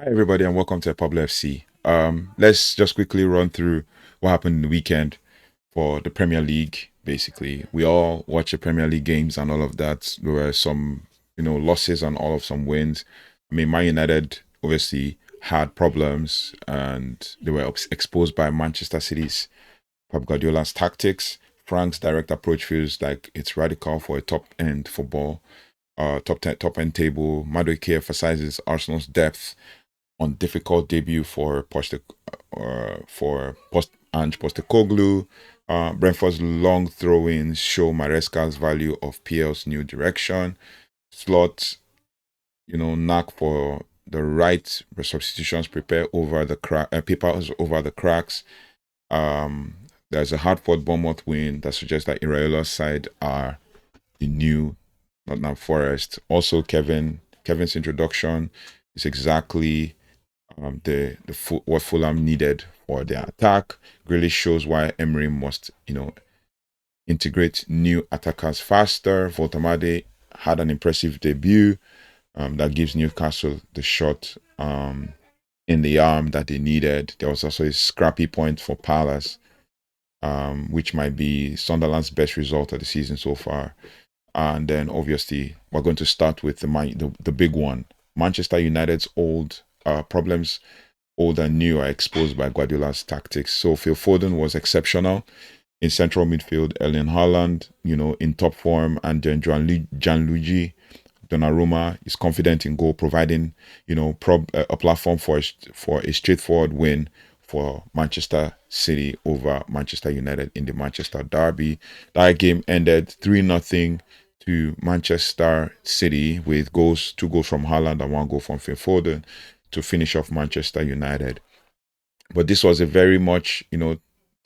Hi everybody and welcome to Pablo FC. Let's just quickly run through what happened in the weekend for the Premier League. Basically, we all watch the Premier League games and all of that. There were some, losses and all of some wins. I mean, Man United obviously had problems and they were exposed by Manchester City's Pep Guardiola's tactics. Frank's direct approach feels like it's radical for a top end football, top end table. Madueke emphasizes Arsenal's depth on difficult debut for Ange Postecoglou. Brentford's long throw-ins show Maresca's value of PL's new direction. Slot, knack for the right substitutions, papers over the cracks. There's a hard-fought Bournemouth win that suggests that Iraola's side are the new Nottingham Forest. Also, Kevin's introduction is exactly what Fulham needed for their attack. Grealish shows why Emery must, integrate new attackers faster. Woltemade had an impressive debut that gives Newcastle the shot in the arm that they needed. There was also a scrappy point for Palace, which might be Sunderland's best result of the season so far. And then obviously we're going to start with the big one. Manchester United's problems, old and new, are exposed by Guardiola's tactics. So Phil Foden was exceptional in central midfield. Erling Haaland, in top form, and then Gianluigi Donnarumma is confident in goal, providing a platform for a straightforward win for Manchester City over Manchester United in the Manchester Derby. That game ended 3-0 to Manchester City with two goals from Haaland and one goal from Phil Foden to finish off Manchester United. But this was a very much,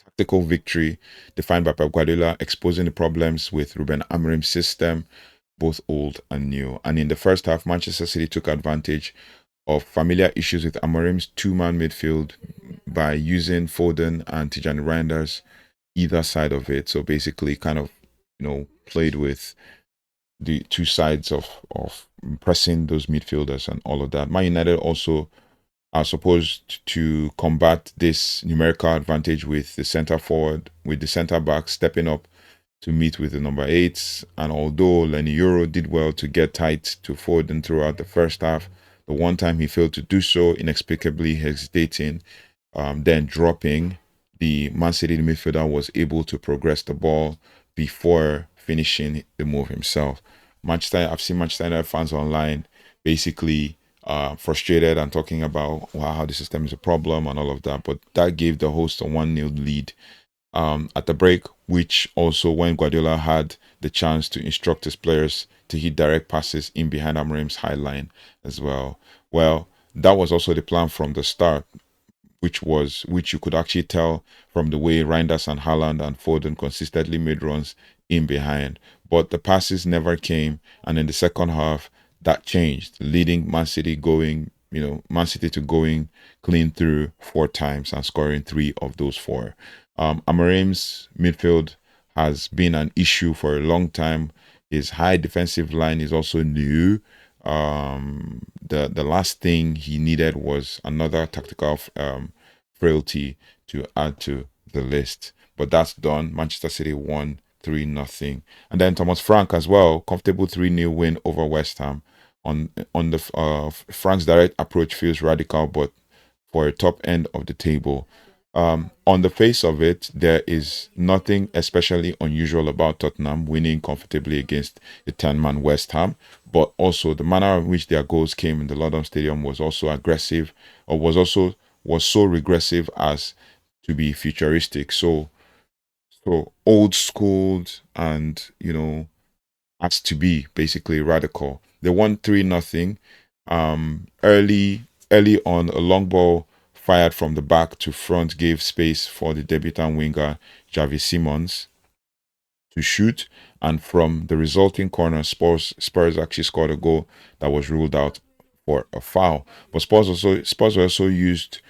tactical victory defined by Pep Guardiola, exposing the problems with Ruben Amorim's system, both old and new. And in the first half, Manchester City took advantage of familiar issues with Amorim's two-man midfield by using Foden and Tijani Reinders either side of it. So basically kind of, played with the two sides of pressing those midfielders and all of that. Man United also are supposed to combat this numerical advantage with the centre back stepping up to meet with the number eights. And although Lenny Euro did well to get tight to Foden throughout the first half, the one time he failed to do so, inexplicably hesitating, then dropping, the Man City midfielder was able to progress the ball before finishing the move himself. I've seen Manchester United fans online basically frustrated and talking about how the system is a problem and all of that, but that gave the host a 1-0 lead at the break, which also when Guardiola had the chance to instruct his players to hit direct passes in behind Amorim's high line as well. Well, that was also the plan from the start, which you could actually tell from the way Reinders and Haaland and Foden consistently made runs in behind. But the passes never came, and in the second half, that changed, leading Man City to going clean through 4 times and scoring 3 of those 4. Amorim's midfield has been an issue for a long time. His high defensive line is also new. The last thing he needed was another tactical frailty to add to the list. But that's done. Manchester City won 3-0. And then Thomas Frank as well, comfortable 3-0 win over West Ham. On the Frank's direct approach feels radical, but for a top end of the table. On the face of it, there is nothing especially unusual about Tottenham winning comfortably against the 10-man West Ham, but also the manner in which their goals came in the London Stadium was also aggressive, or was so regressive as to be futuristic. So old schooled and has to be basically radical. They won 3-0. Early on, a long ball fired from the back to front gave space for the debutant winger Javi Simons to shoot, and from the resulting corner, Spurs actually scored a goal that was ruled out for a foul. But Spurs also used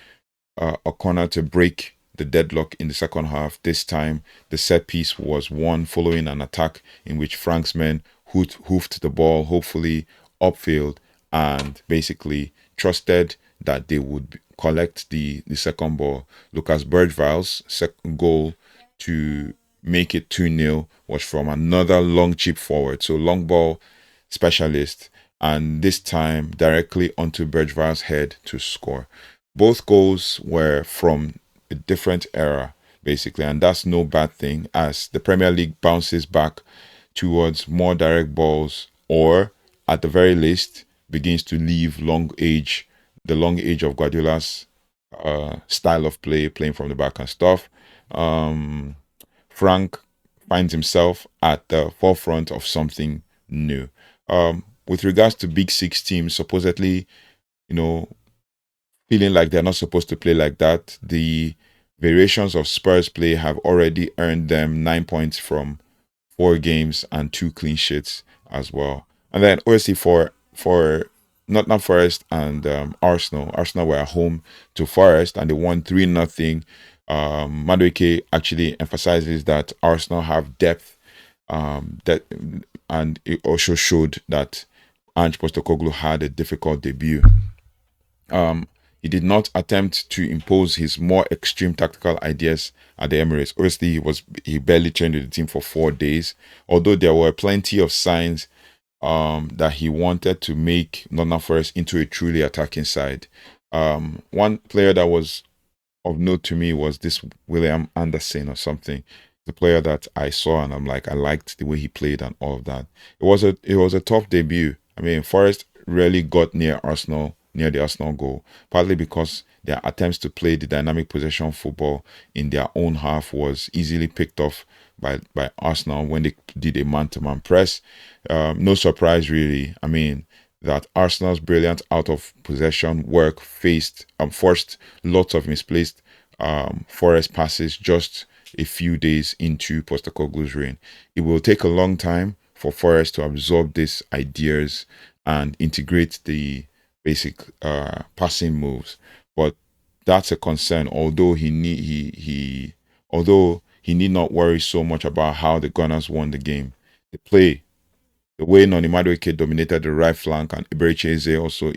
a corner to break the deadlock in the second half. This time, the set piece was won following an attack in which Frank's men hoofed the ball, hopefully upfield, and basically trusted that they would collect the second ball. Lucas Bergval's second goal to make it 2-0 was from another long chip forward. So long ball specialist, and this time directly onto Bergval's head to score. Both goals were from a different era, basically, and that's no bad thing as the Premier League bounces back towards more direct balls, or at the very least begins to leave the long age of Guardiola's style of play, playing from the back and stuff. Um, Frank finds himself at the forefront of something new. With regards to Big Six teams, supposedly, you know, feeling like they're not supposed to play like that, the variations of Spurs play have already earned them 9 points from 4 games and 2 clean sheets as well. And then obviously for Nottingham Forest and Arsenal. Arsenal were at home to Forest and they won 3-0. Madueke actually emphasizes that Arsenal have depth, that, and it also showed that Ange Postecoglou had a difficult debut. Um, he did not attempt to impose his more extreme tactical ideas at the Emirates. Obviously, he barely trained with the team for 4 days, although there were plenty of signs that he wanted to make Nottingham Forest into a truly attacking side. One player that was of note to me was this William Anderson or something. The player that I saw and I'm like, I liked the way he played and all of that. It was a tough debut. I mean, Forest really got near the Arsenal goal, partly because their attempts to play the dynamic possession football in their own half was easily picked off by Arsenal when they did a man-to-man press. No surprise, really. I mean, that Arsenal's brilliant out of possession work forced lots of misplaced Forest passes just a few days into Postecoglou's reign. It will take a long time for Forest to absorb these ideas and integrate the basic passing moves, but that's a concern. Although he need not worry so much about how the Gunners won the game. The way Noni Madueke dominated the right flank and Ibericheze also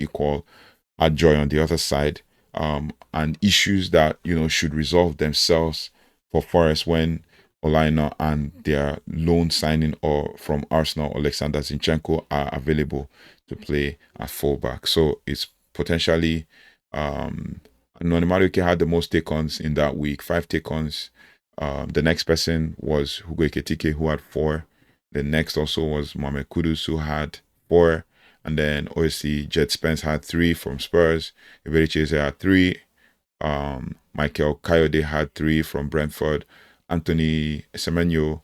had joy on the other side, and issues that should resolve themselves for Forest when Olaina and their loan signing or from Arsenal, Alexander Zinchenko, are available to play at fullback. So it's potentially Noni Madueke had the most take-ons in that week, 5 take-ons. The next person was Hugo Ekitike, who had 4. The next also was Mohamed Kudus, who had 4. And then obviously Jet Spence had 3 from Spurs. Ibericheze had 3. Michael Kayode had 3 from Brentford. Antoine Semenyo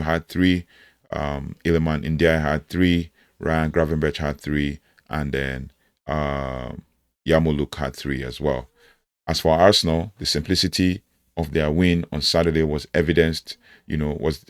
had 3. Iliman India had 3. Ryan Gravenberch had 3. And then Yamuluk had 3 as well. As for Arsenal, the simplicity of their win on Saturday was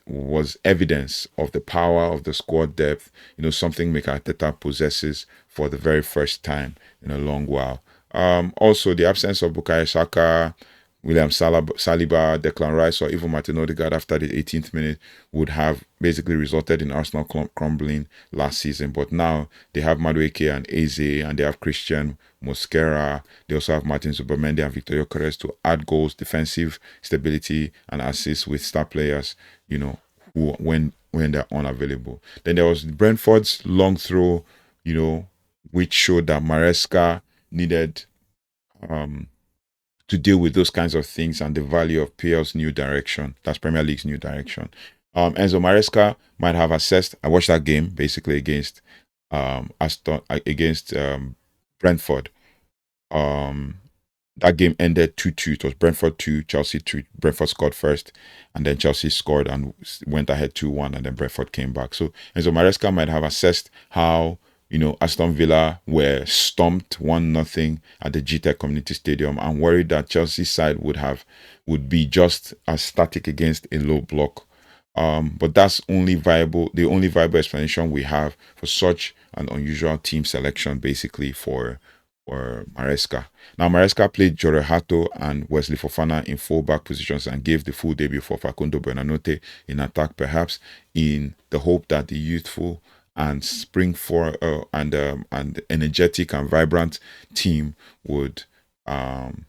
was evidence of the power of the squad depth, something Mikel Arteta possesses for the very first time in a long while. Also, the absence of Bukayo Saka, William Saliba, Declan Rice, or even Martin Odegaard after the 18th minute would have basically resulted in Arsenal crumbling last season. But now they have Madueke and Eze, and they have Christian Mosquera. They also have Martin Zubimendi and Victor Gyökeres to add goals, defensive stability, and assist with star players, who when they're unavailable. Then there was Brentford's long throw, which showed that Maresca needed to deal with those kinds of things and the value of PL's new direction. That's Premier League's new direction. Enzo Maresca might have assessed. I watched that game basically against Brentford. That game ended 2-2. It was Brentford 2, Chelsea 2. Brentford scored first, and then Chelsea scored and went ahead 2-1, and then Brentford came back. So Enzo Maresca might have assessed how Aston Villa were stomped 1-0 at the GTEC Community Stadium and worried that Chelsea's side would be just as static against a low block. But that's the only viable explanation we have for such an unusual team selection, basically for Maresca. Now, Maresca played Jorge Hato and Wesley Fofana in full-back positions and gave the full debut for Facundo Bernanote in attack, perhaps in the hope that the youthful and spring for and energetic and vibrant team um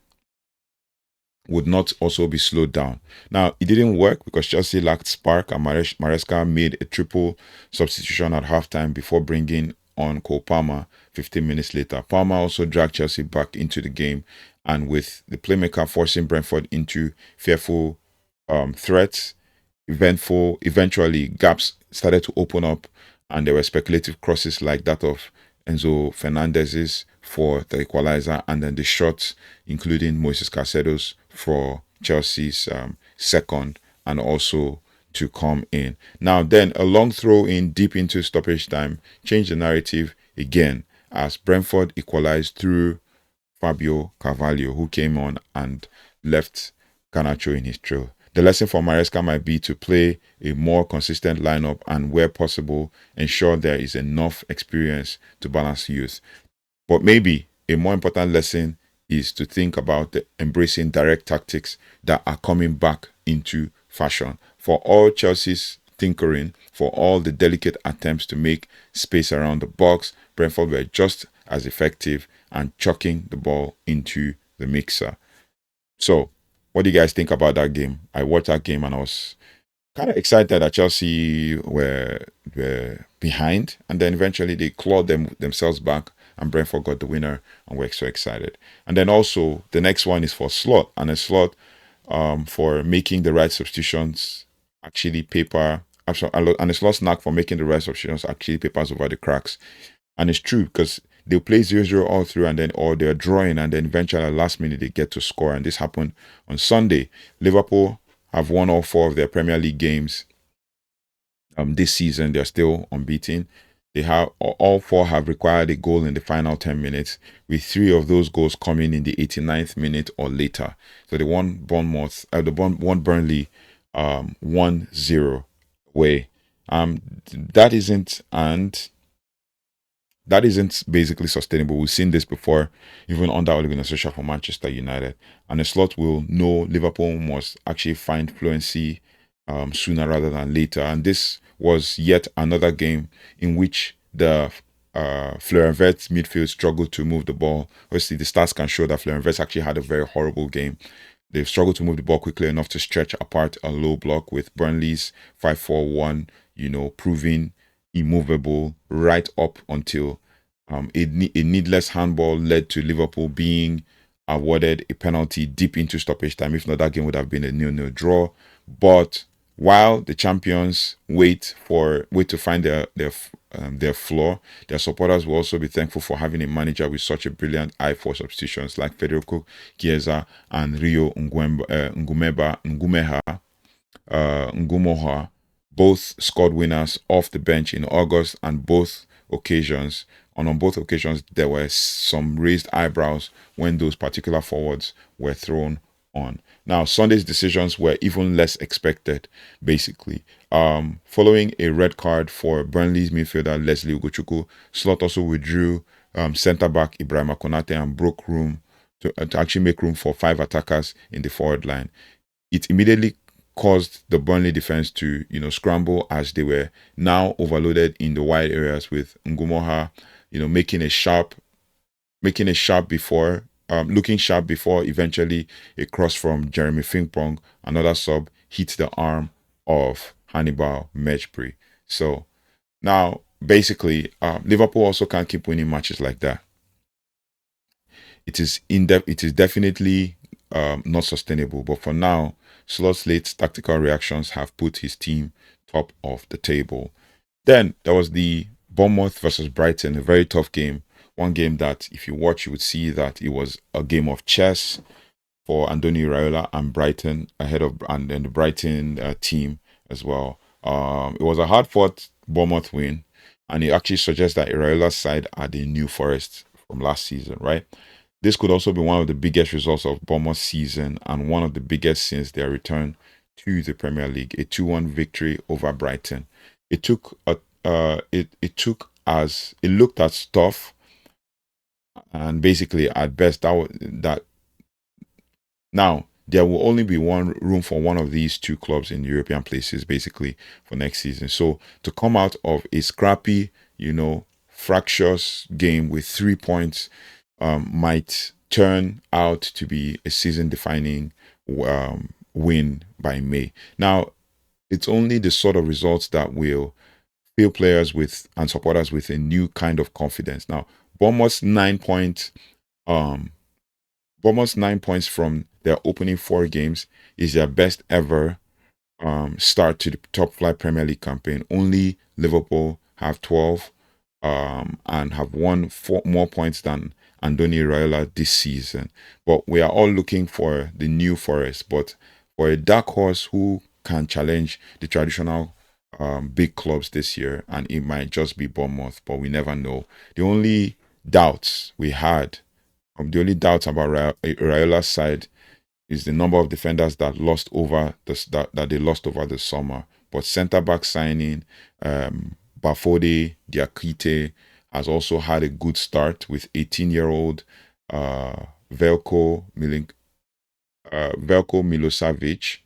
would not also be slowed down. Now, it didn't work because Chelsea lacked spark, and Maresca made a triple substitution at halftime before bringing on Cole Palmer 15 minutes later. Palmer also dragged Chelsea back into the game, and with the playmaker forcing Brentford into fearful threats, eventually gaps started to open up, and there were speculative crosses like that of Enzo Fernandez's for the equalizer, and then the shots, including Moises Caicedo's for Chelsea's second, and also to come in. Now, then a long throw in deep into stoppage time changed the narrative again as Brentford equalized through Fabio Carvalho, who came on and left Garnacho in his trail. The lesson for Maresca might be to play a more consistent lineup and, where possible, ensure there is enough experience to balance youth. But maybe a more important lesson is to think about embracing direct tactics that are coming back into fashion. For all Chelsea's tinkering, for all the delicate attempts to make space around the box, Brentford were just as effective and chucking the ball into the mixer. So, what do you guys think about that game? I watched that game and I was kind of excited that Chelsea were behind, and then eventually they clawed themselves back, and Brentford got the winner, and we're so excited. And then also the next one is for Slot, and a Slot for making the right substitutions actually and a Slot's knack for making the right substitutions actually papers over the cracks. And it's true because they'll play 0-0 all through, and then or they're drawing, and then eventually at the last minute they get to score. And this happened on Sunday. Liverpool have won all 4 of their Premier League games this season. They're still unbeaten. They have all 4 have required a goal in the final 10 minutes, with 3 of those goals coming in the 89th minute or later. So they won won Burnley 1-0 away. That isn't basically sustainable. We've seen this before, even under Ole Gunnar Solskjaer for Manchester United. And the Slot will know Liverpool must actually find fluency sooner rather than later. And this was yet another game in which the Florian Wirtz midfield struggled to move the ball. Obviously, the stats can show that Florian Wirtz actually had a very horrible game. They've struggled to move the ball quickly enough to stretch apart a low block, with Burnley's 5-4-1, proving immovable right up until a needless handball led to Liverpool being awarded a penalty deep into stoppage time. If not, that game would have been a 0-0 draw. But while the champions wait to find their floor, their supporters will also be thankful for having a manager with such a brilliant eye for substitutions like Federico Chiesa and Rio Ngumoha, both scored winners off the bench in August, and on both occasions there were some raised eyebrows when those particular forwards were thrown on. Now, Sunday's decisions were even less expected, basically. Following a red card for Burnley's midfielder Leslie Ugochukwu, Slot also withdrew centre-back Ibrahima Konate and broke room to actually make room for 5 attackers in the forward line. It immediately caused the Burnley defense to, scramble, as they were now overloaded in the wide areas, with Ngumoha, looking sharp before eventually a cross from Jeremy Frimpong, another sub, hit the arm of Hannibal Mejbri. So now, basically, Liverpool also can't keep winning matches like that. It is definitely not sustainable. But for now, Slot's late tactical reactions have put his team top of the table. Then there was the Bournemouth versus Brighton, a very tough game. One game that, if you watch, you would see that it was a game of chess for Andoni Iraola and Brighton and then the Brighton team as well. It was a hard-fought Bournemouth win, and it actually suggests that Iraola's side are the New Forest from last season, right? This could also be one of the biggest results of Bournemouth's season, and one of the biggest since their return to the Premier League. A 2-1 victory over Brighton. It looked as tough, and basically at best that now there will only be one room for one of these two clubs in European places, basically, for next season. So to come out of a scrappy, fractious game with 3 points might turn out to be a season-defining win by May. Now, it's only the sort of results that will fill players with and supporters with a new kind of confidence. Now, Bournemouth's 9 points, um, Bournemouth's 9 points from their opening four games is their best ever start to the top flight Premier League campaign. Only Liverpool have 12 and have won four more points than Andoni Iraola this season. But we are all looking for the new Forest. But for a dark horse who can challenge the traditional big clubs this year, and it might just be Bournemouth, but we never know. The only doubts we had, the only doubts about Iraiola's side is the number of defenders that lost over that they lost over the summer. But centre back signing, Bafode Diakite has also had a good start with 18-year-old Velko Milosevic.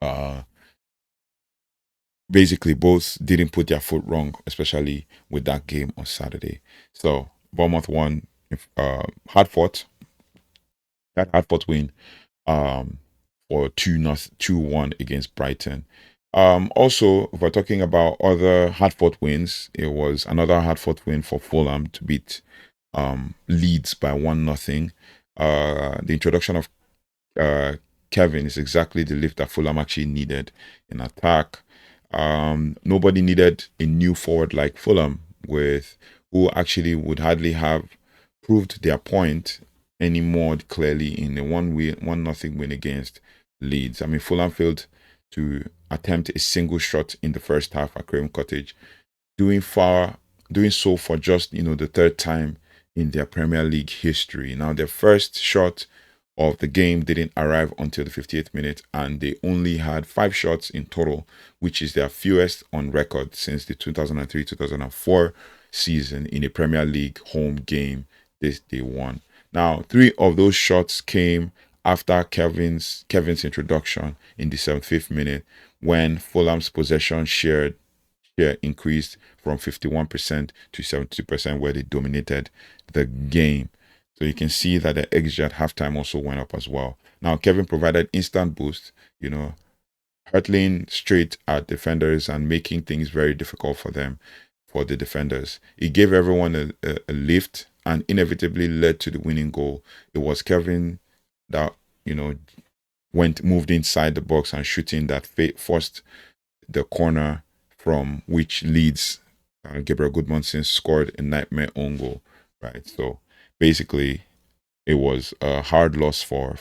Uh, Basically, both didn't put their foot wrong, especially with that game on Saturday. So Bournemouth won, hard fought, that hard fought win um, for 2-1 against Brighton. Also, if we're talking about other hard fought wins, it was another hard fought win for Fulham to beat Leeds by 1-0. The introduction of Kevin is exactly the lift that Fulham actually needed in attack. Nobody needed a new forward like Fulham, with who actually would hardly have proved their point anymore clearly in a 1-0 win against Leeds. I mean, Fulham failed to attempt a single shot in the first half at Craven Cottage, doing so for just the third time in their Premier League history. Now, their first shot of the game didn't arrive until the 58th minute, and they only had 5 shots in total, which is their fewest on record since the 2003-2004 season in a Premier League home game they won. Now, 3 of those shots came after Kevin's introduction in the 75th minute, when Fulham's possession share increased from 51% to 72%, where they dominated the game. So you can see that the XG at halftime also went up as well. Now, Kevin provided instant boost, hurtling straight at defenders and making things very difficult for the defenders. He gave everyone a lift and inevitably led to the winning goal. It was Kevin that, moved inside the box and shooting that forced the corner from which Leeds, Gabriel Goodmanson scored a nightmare own goal, right? So basically, it was a hard loss for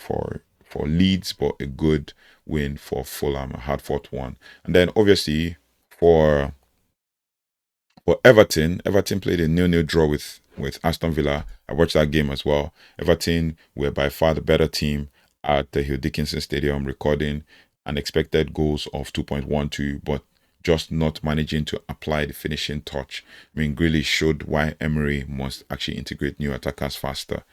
Leeds, but a good win for Fulham, a hard fought one. And then obviously for Everton played a 0-0 draw with Aston Villa. I watched that game as well. Everton were by far the better team at the Hill Dickinson Stadium, recording an expected goals of 2.12, but just not managing to apply the finishing touch. I mean, Grealish showed why Emery must actually integrate new attackers faster.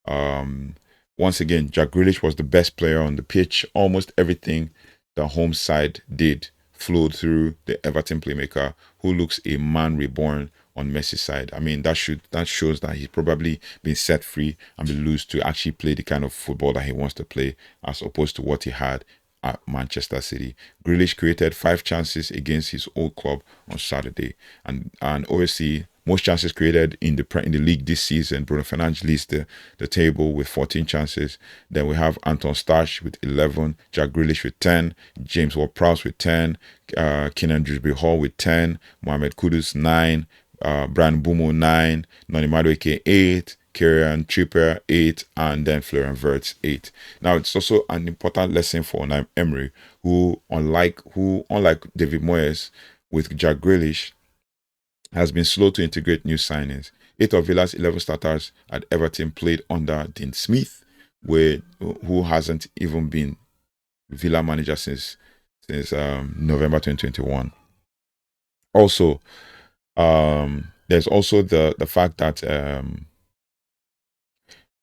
Once again, Jack Grealish was the best player on the pitch. Almost everything the home side did flowed through the Everton playmaker, who looks a man reborn on Messi's side. I mean, that shows that he's probably been set free and been loose to actually play the kind of football that he wants to play, as opposed to what he had at Manchester City. Grealish created 5 chances against his old club on Saturday, and obviously most chances created in the league this season. Bruno Fernandes leads the table with 14 chances. Then we have Anton Starch with 11, Jack Grealish with 10, James Ward-Prowse with 10, Kenan Dewsbury-Hall with 10, Mohamed Kudus 9, Brian Bumo 9, Noni Madueke 8, Kieran Trippier 8, and then Florian Wirtz 8. Now, it's also an important lesson for Emery, who unlike David Moyes with Jack Grealish, has been slow to integrate new signings. 8 of Villa's 11 starters at Everton played under Dean Smith, who hasn't even been Villa manager since November 2021. Also, there's also the fact that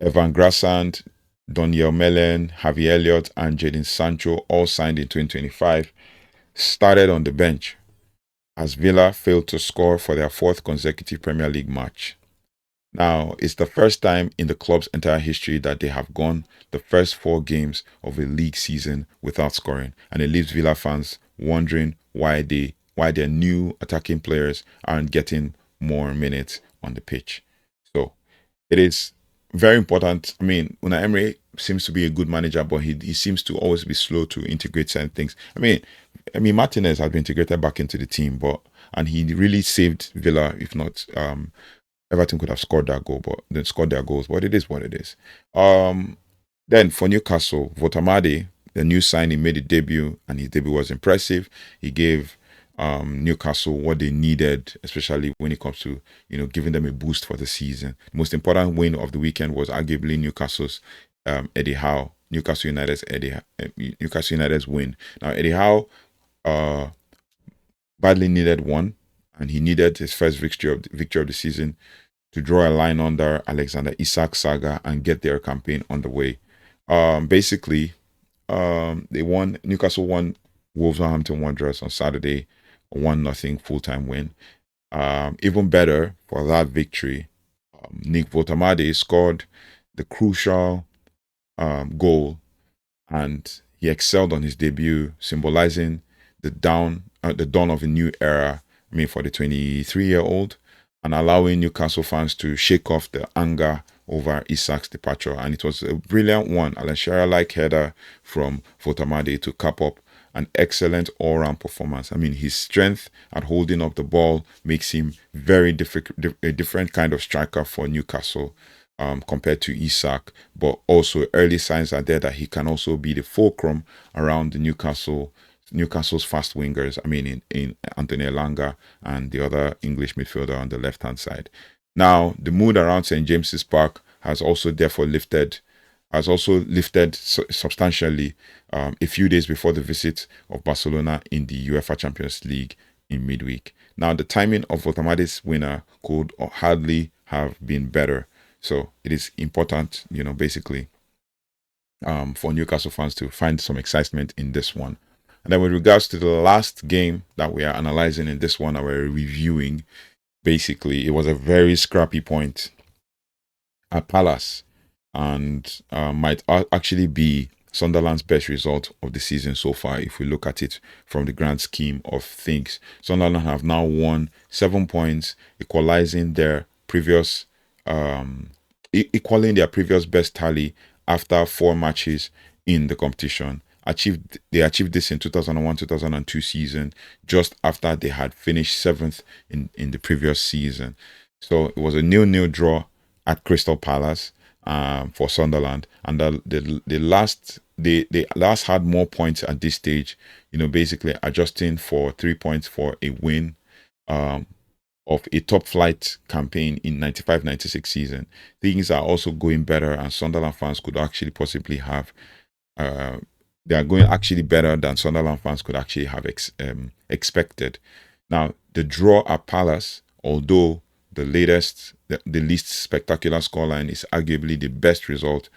Evan Grassand Daniel Mellon, Javi Elliott, and Jadon Sancho all signed in 2025, started on the bench as Villa failed to score for their fourth consecutive Premier League match. Now, it's the first time in the club's entire history that they have gone the first 4 games of a league season without scoring, and it leaves Villa fans wondering why their new attacking players aren't getting more minutes on the pitch. So it is very important. I mean, Unai Emery seems to be a good manager, but he seems to always be slow to integrate certain things. I mean, Martinez has been integrated back into the team, and he really saved Villa. If not, Everton could have scored that goal, but then scored their goals. But it is what it is. Then for Newcastle, Woltemade, the new signing, made a debut, and his debut was impressive. He gave Newcastle what they needed, especially when it comes to giving them a boost for the season. The most important win of the weekend was arguably Newcastle's Eddie Howe, Newcastle United's win. Now Eddie Howe badly needed one, and he needed his first victory of the season to draw a line under Alexander Isak's saga and get their campaign underway. Basically, Newcastle won Wolverhampton Wanderers on Saturday, 1-0 full-time win. Even better for that victory, Nick Woltemade scored the crucial goal, and he excelled on his debut, symbolizing the dawn of a new era. I mean, for the 23-year-old, and allowing Newcastle fans to shake off the anger over Isak's departure. And it was a brilliant one, Alan Shearer-like header from Woltemade to cap up an excellent all-round performance. I mean, his strength at holding up the ball makes him a different kind of striker for Newcastle compared to Isak. But also, early signs are there that he can also be the fulcrum around the Newcastle's fast wingers. I mean, in Anthony Elanga and the other English midfielder on the left-hand side. Now, the mood around St. James's Park has also lifted substantially a few days before the visit of Barcelona in the UEFA Champions League in midweek. Now, the timing of Woltemade's winner could hardly have been better. So it is important, basically, for Newcastle fans to find some excitement in this one. And then with regards to the last game that we are analyzing in this one that we're reviewing, basically, it was a very scrappy point at Palace, and might actually be Sunderland's best result of the season so far if we look at it from the grand scheme of things. Sunderland have now won 7 points, equaling their previous best tally after 4 matches in the competition. They achieved this in 2001-2002 season, just after they had finished 7th in the previous season. So it was a 0-0 draw at Crystal Palace for Sunderland, and they last had more points at this stage. Basically adjusting for 3 points for a win of a top flight campaign in 95-96 season. Things are also going better, and Sunderland fans could actually possibly have. They are going actually better than Sunderland fans could actually have expected. Now, the draw at Palace, although the least spectacular scoreline, is arguably the best result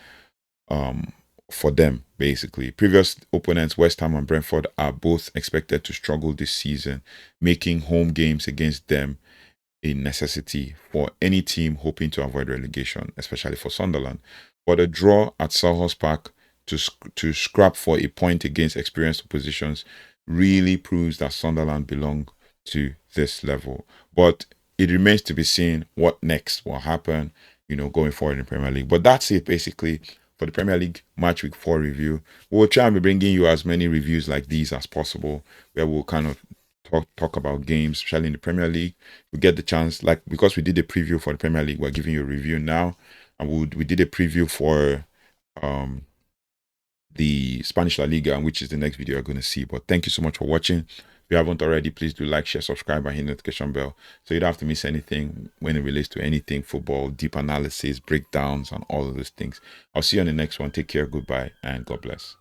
for them, basically. Previous opponents, West Ham and Brentford, are both expected to struggle this season, making home games against them a necessity for any team hoping to avoid relegation, especially for Sunderland. But a draw at Selhurst Park to scrap for a point against experienced oppositions really proves that Sunderland belong to this level. But it remains to be seen what next will happen, going forward in the Premier League. But that's it, basically, for the Premier League Match Week 4 review. We'll try and be bringing you as many reviews like these as possible, where we'll kind of talk about games, especially in the Premier League. We get the chance, because we did a preview for the Premier League, we're giving you a review now. And we did a preview for the Spanish La Liga, which is the next video you're going to see. But thank you so much for watching. If you haven't already, please do like, share, subscribe, and hit the notification bell so you don't have to miss anything when it relates to anything football, deep analysis, breakdowns, and all of those things. I'll see you on the next one. Take care, goodbye, and God bless.